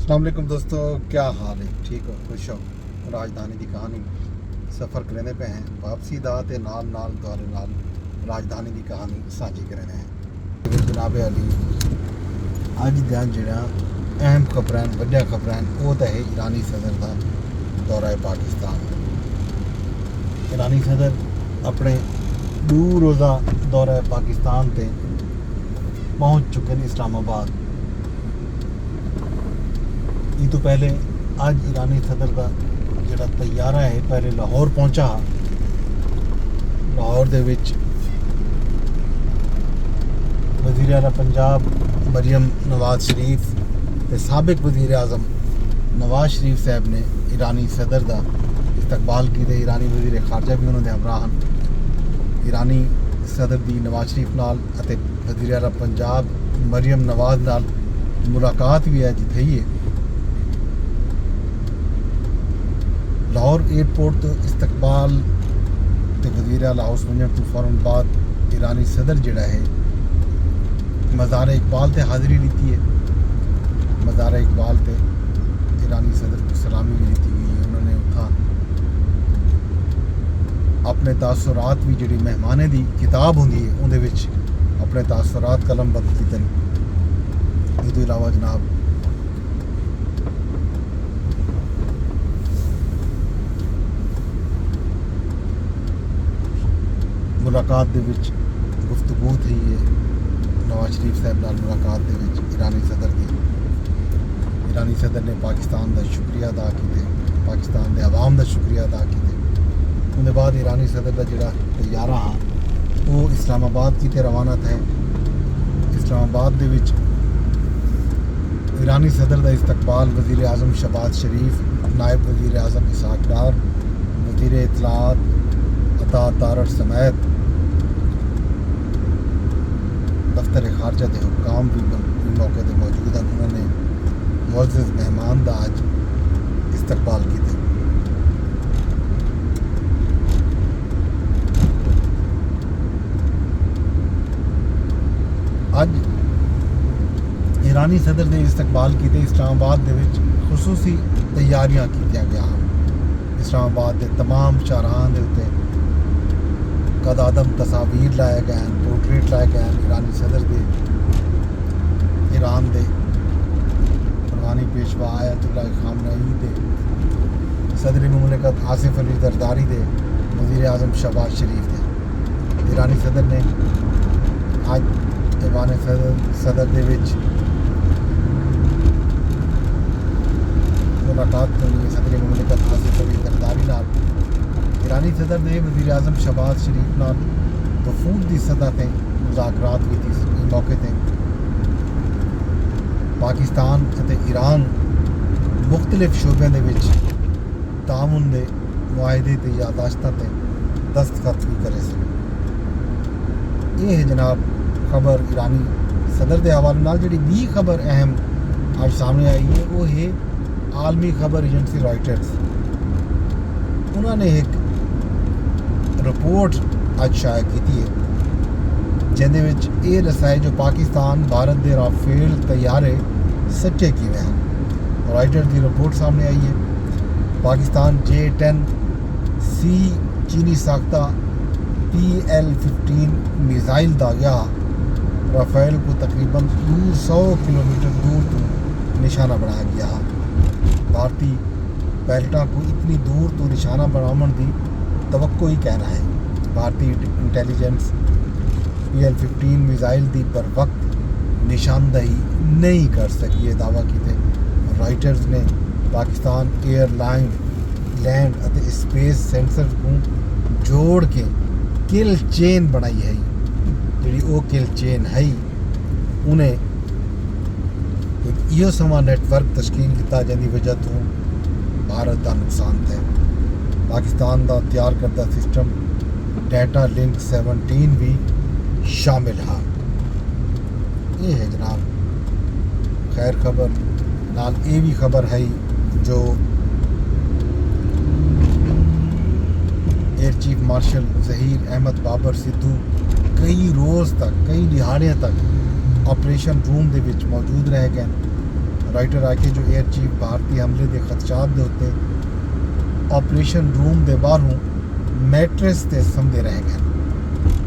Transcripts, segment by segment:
السلام علیکم دوستو، کیا حال ہے؟ ٹھیک ہو؟ خوش ہو؟ راجدھانی کی کہانی سفر کرنے پہ ہیں، واپسی دا تے نال نال دوارے نال راجدھانی کی کہانی سانجھی کرنے ہیں۔ جناب علی اج دیا جڑا اہم خبریں وڈیا خبریں وہ تو ہے ایرانی صدر کا دورہ پاکستان۔ ایرانی صدر اپنے 2 روزہ دورہ پاکستان تے پہنچ چکے ہیں اسلام آباد۔ یہ تو پہلے اج ایرانی صدر کا جڑا طیارہ ہے پہلے لاہور پہنچا۔ لاہور دے وچ وزیر اعلیٰ پنجاب مریم نواز شریف تے سابق وزیر اعظم نواز شریف صاحب نے ایرانی صدر دا استقبال کیتے۔ ایرانی وزیر خارجہ بھی انہوں نے ہمراہ ایرانی صدر دی نواز شریف نال اتے وزیر اعلیٰ پنجاب مریم نواز نال ملاقات بھی ہے جتھے ہی ہے۔ لاہور ایئرپورٹ تو استقبال تے وزیر اعلیٰ ہاؤس ونجن تو فوراً بعد ایرانی صدر جڑا ہے مزار اقبال تے حاضری لیتی ہے۔ مزار اقبال تے ایرانی صدر کو سلامی بھی لیتی گئی ہے۔ انہوں نے اتھا اپنے تاثرات بھی جڑی مہمانے دی کتاب ہوندی ہے اندے وچ اپنے تاثرات قلم بند کیتے۔ اس کے علاوہ جناب ملاقات دے وچ گفتگو تھی ہے نواز شریف صاحب نال ملاقات دے وچ ایرانی صدر دی۔ ایرانی صدر نے پاکستان دا شکریہ ادا کیتے، پاکستان دے عوام دا شکریہ ادا کیتے۔ ان دے بعد ایرانی صدر دا جڑا طیارہ ہاں وہ اسلام آباد کی تے روانہ تھے۔ اسلام آباد دے وچ ایرانی صدر دا استقبال وزیر اعظم شہباز شریف، نائب وزیر اعظم اسحاق ڈار، وزیر اطلاعات عطا تارڑ سمیت دفتر خارجہ دے حکام بھی موقع تے موجود ہیں۔ انہوں نے معزز مہمان دا اج استقبال کیتے۔ اج ایرانی صدر نے استقبال کیتے اسلام آباد دے وچ خصوصی تیاریاں کیتیاں گیا ہیں۔ اسلام آباد دے تمام شاہراہاں دے اوتے قد آدم تصاویر لائے گئے ہیں، پورٹریٹ لائے گئے ہیں ایرانی صدر دے، ایران دے روحانی پیشوا آیت اللہ خامنئی دے، صدر مملکت آصف علی زرداری دے، وزیر اعظم شہباز شریف دے۔ ایرانی صدر نے آج ایوان صدر دے وچ ملاقات کرنی ہے صدر مملکت آصف علی زرداری نال۔ ایرانی صدر نے وزیر اعظم شہباز شریف نال وفود دی سطح تے مذاکرات کی اس موقع تے پاکستان تے ایران مختلف شعبے دے وچ تعاون دے معاہدے تے یادداشتاں تے دستخط بھی کرے سن۔ یہ ہے جناب خبر ایرانی صدر دے حوالے نال۔ جڑی بھی خبر اہم آج سامنے آئی ہے وہ ہے عالمی خبر ایجنسی رائٹرز۔ انہوں نے ایک رپورٹ اج شائع کی ہے جن یہ دسایا جو پاکستان بھارت دے رافیل طیارے سچے کیے ہیں۔ رائٹر دی رپورٹ سامنے آئی ہے۔ پاکستان J-10C چینی ساختہ PL-15 میزائل دا گیا رافیل کو تقریباً 200 کلومیٹر دور تو نشانہ بنایا گیا۔ بھارتی پائلٹاں کو اتنی دور تو نشانہ بناون دی توقع ہی کہنا ہے۔ بھارتی انٹیلیجنس PL-15 میزائل دی پر وقت نشاندہی نہیں کر سکی، یہ دعویٰ کیتے۔ رائٹرز نے پاکستان ایئر لائن لینڈ اتے اسپیس سینسر کو جوڑ کے کل چین بنائی ہے۔ جڑی وہ کل چین ہے انہیں ایک ایو سما نیٹ ورک تشکیل دیتا جن کی وجہ تو بھارت کا نقصان تھے۔ پاکستان کا تیار کردہ سسٹم ڈیٹا لنک 17 بھی شامل ہے۔ یہ ہے جناب خیر خبر نال یہ بھی خبر ہے جو air chief marshal Zaheer Ahmed Babar Sidhu کئی روز تک کئی دہاڑیاں تک آپریشن روم دے وچ موجود رہ گئے۔ ਰਾਈਟਰ ਆ ਕੇ ਜੋ 에ਅਰ ਚੀਫ ਭਾਰਤੀ ਹਮਲੇ ਦੇ ਖਦਸ਼ਾਤ ਦੇ ਉੱਤੇ ਆਪਰੇਸ਼ਨ ਰੂਮ ਦੇ ਬਾਹਰੋਂ ਮੈਟਰਸ ਤੇ ਸਮਝੇ ਰਹਿ ਗਏ।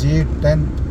J-10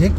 1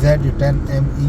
Z-10ME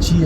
6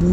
2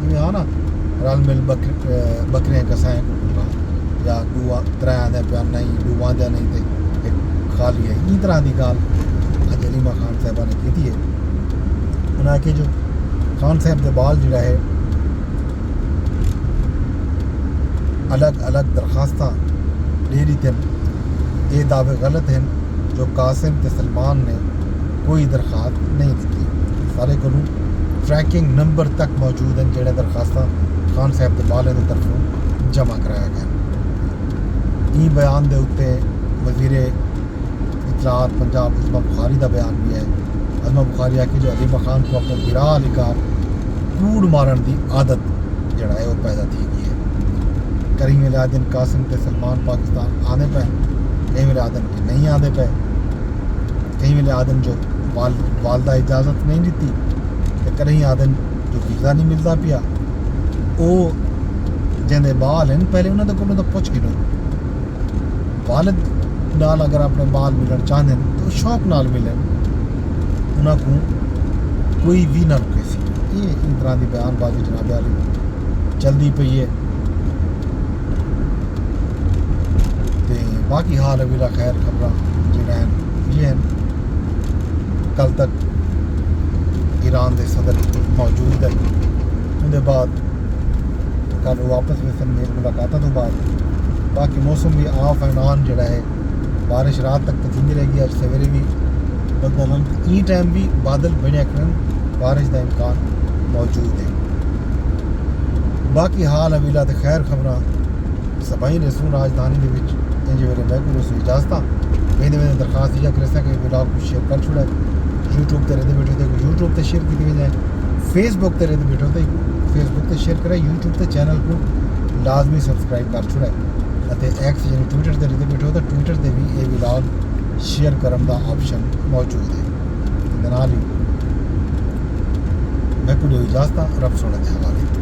جی ہاں نا رل مل بکریاں کسائیں کو یا ڈو ترے آدھے پیا نہیں ڈو آدھے نہیں تو ایک خالی ہے ای طرح کی گال اج علیمہ خان صاحبہ نے کی ہے انہیں کہ جو خان صاحب کے بال جڑا ہے الگ الگ درخواست ڈیری تھے یہ دعوے غلط ہیں جو قاسم تے سلمان نے کوئی درخواست نہیں دیتی سارے کو ٹریکنگ نمبر تک موجود ہیں جڑے درخواست خان صاحب کے بالے کی طرفوں جمع کرایا گیا ای بیان دے اتنے وزیر اطلاعات پنجاب عظمہ بخاری کا بیان بھی ہے عظمہ بخاری ہے کہ جو علیمہ خان کو اپنے برا علی کا کوڑ مارن کی عادت جڑا ہے وہ پیدا تھی گئی ہے کریم الدین قاسم تے سلمان پاکستان آنے پہ کریم الدین کی نہیں آنے پہ کریم الدین جو والدہ اجازت نہیں دیتی کہ کریم الدین جو ویزا نہیں ملتا پیا وہ جن بال ہیں پہلے انہوں کو تو پوچھ گئے والد نال اگر اپنے بال ملن چاہتے ہیں تو شوق نال ملن انہوں کو کوئی بھی نہ رکے سی یہ ان طرح کی بیان بازی جناب علی چلتی پئی ہے تے باقی حال ویلا خیر خبر جڑا ہیں یہ ہیں کل تک ایران دے صدر موجود ہے اندر بعد کل واپس ویسن میری ملاقاتوں تو بعد باقی موسم بھی آف اینڈ آن جڑا ہے بارش رات تک تو تھی رہے گی اج سویرے بھی بدل ای ٹائم بھی بادل بنے کرن بارش کا امکان موجود ہے باقی حال حویلا تے خیر خبراں سبائی رسوں راجدھانی دے وچ انج ویلے میں کو رسوں اجازت میں درخواست یہ کرے کہ ولاگ کو شیئر کر چھوڑا یوٹیوب تے رہتے بیٹھے تے یوٹیوب تے شیئر کی جائے فیس بک تے رہتے بیٹھے تے فیس بک تے شیئر کرے یوٹیوب تے چینل کو لازمی سبسکرائب کر چھوڑا ایکس یعنی ٹویٹر تے رہتے بیٹھے تو ٹویٹر تے بھی یہ ولاگ شیئر کرن دا آپشن موجود ہے نال ہی میں کو اجازت رب سونے دے حوالے